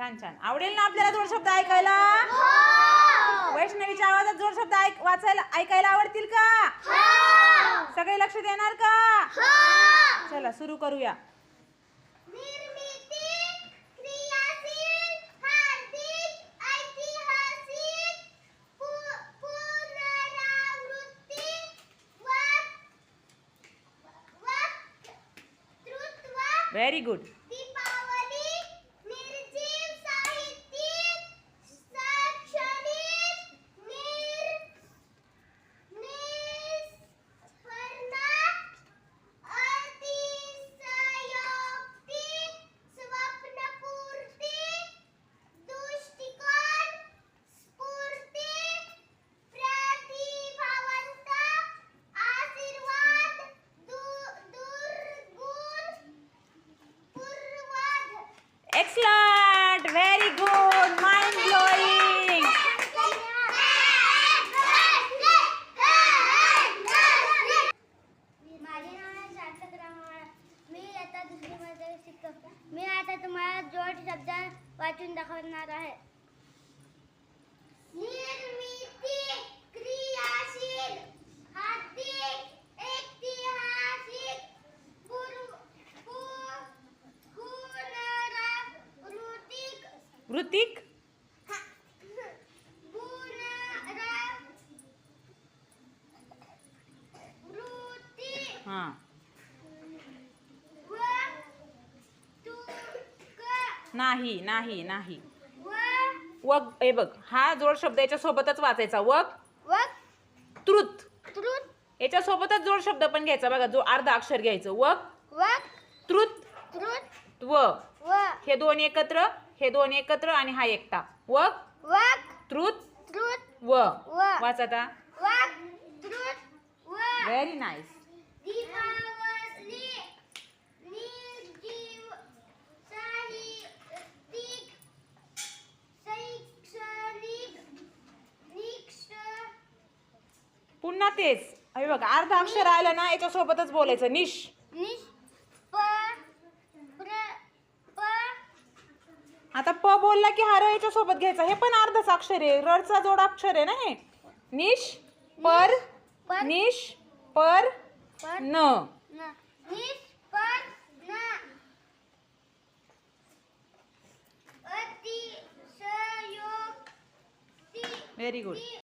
छान छान. आवडेल ना आपल्याला जोड शब्द ऐकायला? वैष्णवीच्या आवाजात जोड शब्द वाचायला ऐकायला आवडतील का? सगळे लक्ष देणार का? चला सुरू करूया. Very good. Excellent, very good, mind blowing. मी आता तुम्हाला जोड शब्द वाचून दाखवणार आहे. निर्मिती, क्रियाशील, हार्दिक, ऐतिहासिक, ऋतिक. हां. नाही नाही नाही. वग. हे बघ, हा जोड शब्द याच्या सोबतच वाचायचा. वग. तृत. याच्या सोबतच जोड शब्द पण घ्यायचा बघा, जो अर्धा अक्षर घ्यायचं. वग तृत व. हे दोन एकत्र, हे दोन एकत्र आणि हा एकटा. वग तृत व. वाच आता. Very nice. पुन्हा तेच. हे बघा, अर्धा अक्षर आलं ना याच्या सोबतच बोलायचं. निश. आता प बोलला की हा र याच्या सोबत घ्यायचा. हे पण अर्धच अक्षर आहे, रचा जोड अक्षर आहे ना हे. निश पर निश पर न. Very good.